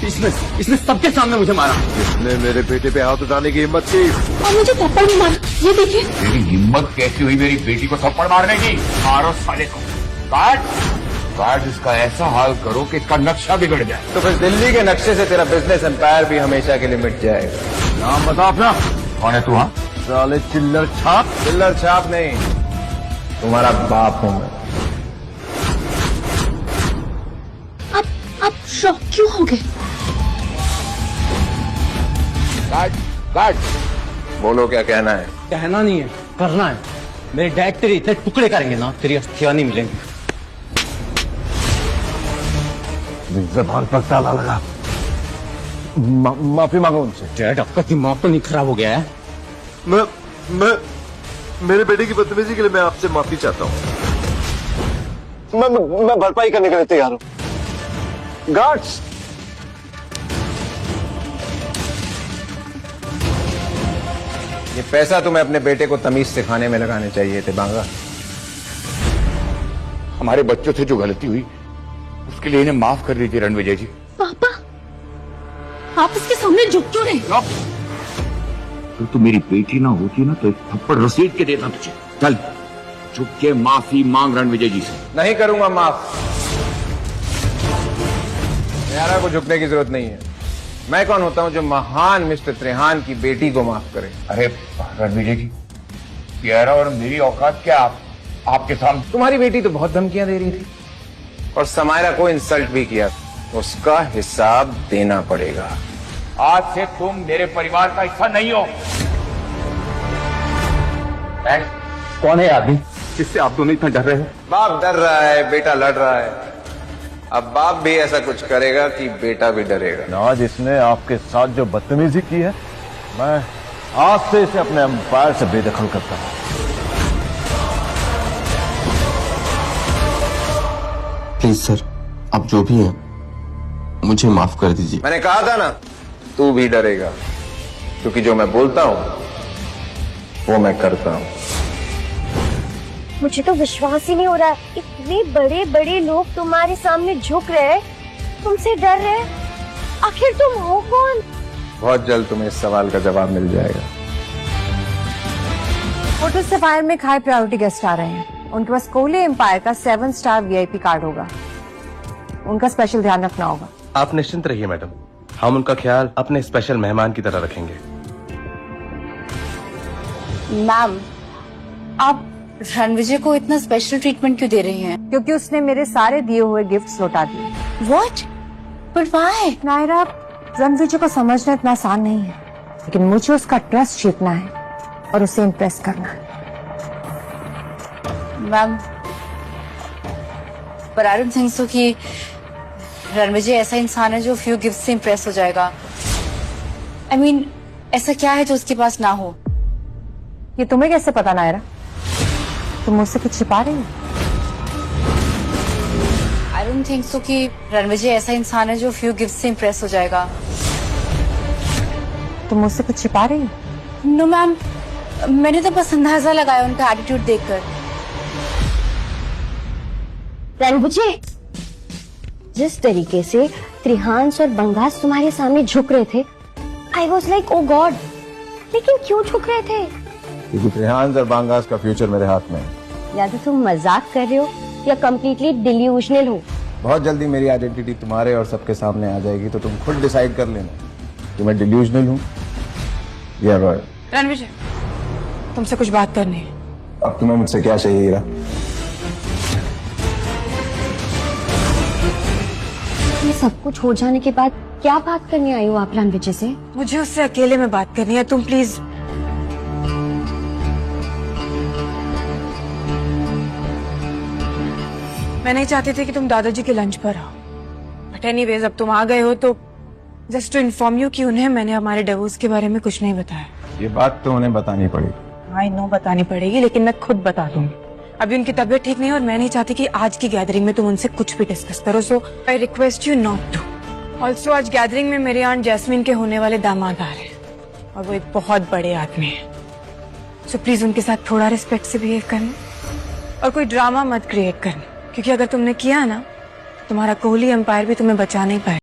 इसने सबके सामने मुझे मारा। इसने मेरे बेटे पे हाथ उठाने की हिम्मत की और मुझे थप्पड़ भी मारा। ये देखिए। तेरी हिम्मत कैसी हुई मेरी बेटी को थप्पड़ मारने की? मारो साले को। काट इसका ऐसा हाल करो कि इसका नक्शा बिगड़ जाए। तो फिर दिल्ली के नक्शे से तेरा बिजनेस एम्पायर भी हमेशा के लिए मिट जाएगा। नाम बता अपना। कौन है तू? हाँ साले चिल्लर छाप नहीं, तुम्हारा बाप हूँ मैं। आप शॉक क्यों हो गए? काट बोलो क्या कहना है। कहना नहीं है, करना है। मेरे डैड तेरे इतने टुकड़े करेंगे ना, तेरी अस्थियां नहीं मिलेंगी। जबान पर ताला लगा। माफी मांगो उनसे। डैड आपका दिमाग तो नहीं खराब हो गया है? मैं मेरे बेटे की बदतमीजी के लिए मैं आपसे माफी चाहता हूँ। मैं भरपाई करने के लिए तैयार हूँ। गार्ड्स, ये पैसा तुम्हें अपने बेटे को तमीज सिखाने में लगाने चाहिए थे बांगा। हमारे बच्चों से जो गलती हुई उसके लिए इन्हें माफ कर दीजिए रणविजय जी। पापा, आप इसके सामने झुक क्यों रहे? तो तू मेरी बेटी ना होती ना तो एक थप्पड़ रसीद के देता तुझे। चल झुक के माफी मांग रणविजय जी से। नहीं करूंगा माफ। न्यारा को झुकने की जरूरत नहीं है। मैं कौन होता हूं जो महान मिस्टर त्रेहान की बेटी को माफ करे? अरे रणविजय जी, प्यारा और मेरी औकात क्या आपके सामने? तुम्हारी बेटी तो बहुत धमकियां दे रही थी और समायरा को इंसल्ट भी किया। उसका हिसाब देना पड़ेगा। आज से तुम मेरे परिवार का हिस्सा नहीं हो। कौन है आदमी जिससे आप दोनों इतना डर रहे हो? बाप डर रहा है, बेटा लड़ रहा है। अब बाप भी ऐसा कुछ करेगा कि बेटा भी डरेगा। आज इसने आपके साथ जो बदतमीजी की है, मैं आज से इसे अपने एम्पायर से बेदखल करता हूं। प्लीज सर, आप जो भी हैं मुझे माफ कर दीजिए। मैंने कहा था ना, तू भी डरेगा, क्योंकि जो मैं बोलता हूं वो मैं करता हूं। मुझे तो विश्वास ही नहीं हो रहा है, इतने बड़े बड़े लोग तुम्हारे सामने झुक रहे हैं, तुमसे डर रहे हैं। आखिर तुम हो कौन? बहुत जल्द तुम्हें इस सवाल का जवाब मिल जाएगा। होटल सफायर में हाई प्रायोरिटी गेस्ट आ रहे हैं। उनके पास कोहली एम्पायर का 7 स्टार VIP कार्ड होगा। उनका स्पेशल ध्यान रखना होगा। आप निश्चिंत रहिए मैडम, हम उनका ख्याल अपने स्पेशल मेहमान की तरह रखेंगे। मैम, आप रणविजय को इतना स्पेशल ट्रीटमेंट क्यों दे रही हैं? क्योंकि उसने मेरे सारे दिए हुए गिफ्ट्स लौटा दिए। What? But why? Naira, Ranvijay को समझना इतना आसान नहीं है, लेकिन मुझे उसका ट्रस्ट जीतना है और उसे इम्प्रेस करना है। मैम, पर आई डोंट थिंक सो कि रणविजय ऐसा इंसान है जो फ्यू गिफ्ट से इम्प्रेस हो जाएगा। I mean, ऐसा क्या है जो उसके पास ना हो? ये तुम्हें कैसे पता नायरा? तुम मुझसे कुछ छिपा रही हो? आई डोंट थिंक सो कि रणविजय ऐसा इंसान है जो फ्यू गिफ्ट से इम्प्रेस हो जाएगा। तुम मुझसे कुछ छिपा रही हो? नो मैम, मैंने तो बस अंदाजा लगाया उनका एटीट्यूड देखकर। रणविजय, जिस तरीके से त्रिहांस और बंगास तुम्हारे सामने झुक रहे थे, I was like oh God. लेकिन क्यों झुक रहे थे? क्योंकि त्रिहांस और बांगास का फ्यूचर मेरे हाथ में है। या तो तुम मजाक कर रहे हो या कम्प्लीटली डिल्यूजनल हो। बहुत जल्दी मेरी आइडेंटिटी तुम्हारे और सबके सामने आ जाएगी, तो तुम खुद डिसाइड कर लेना कि मैं डिल्यूजनल हूँ या रॉयल। रणविजय, तुमसे कुछ बात करनी है। अब तुम्हें मुझसे क्या चाहिए हीरा? ये सब कुछ हो जाने के बाद क्या बात करने आई हो आप रणविजय से? मुझे उससे अकेले में बात करनी है। तुम प्लीज। मैं नहीं चाहती थी कि तुम दादाजी के लंच पर आओ, बट एनीवेज अब तुम आ गए हो तो जस्ट टू इन्फॉर्म यू कि उन्हें मैंने हमारे डिवोर्स के बारे में कुछ नहीं बताया। ये बात तो उन्हें बतानी पड़ेगी। आई नो बतानी पड़ेगी, लेकिन मैं खुद बता दूंगी। अभी उनकी तबीयत ठीक नहीं है और मैं नहीं चाहती कि आज की गैदरिंग में तुम उनसे कुछ भी डिस्कस करो, so I request you not to. Also आज गैदरिंग में मेरी आंट जैस्मीन के होने वाले दामाद आ रहे हैं और वो एक बहुत बड़े आदमी है, सो प्लीज उनके साथ थोड़ा रिस्पेक्ट से बिहेव करना और कोई ड्रामा मत क्रिएट करना, क्योंकि अगर तुमने किया ना तुम्हारा कोहली एम्पायर भी तुम्हें बचा नहीं पाए।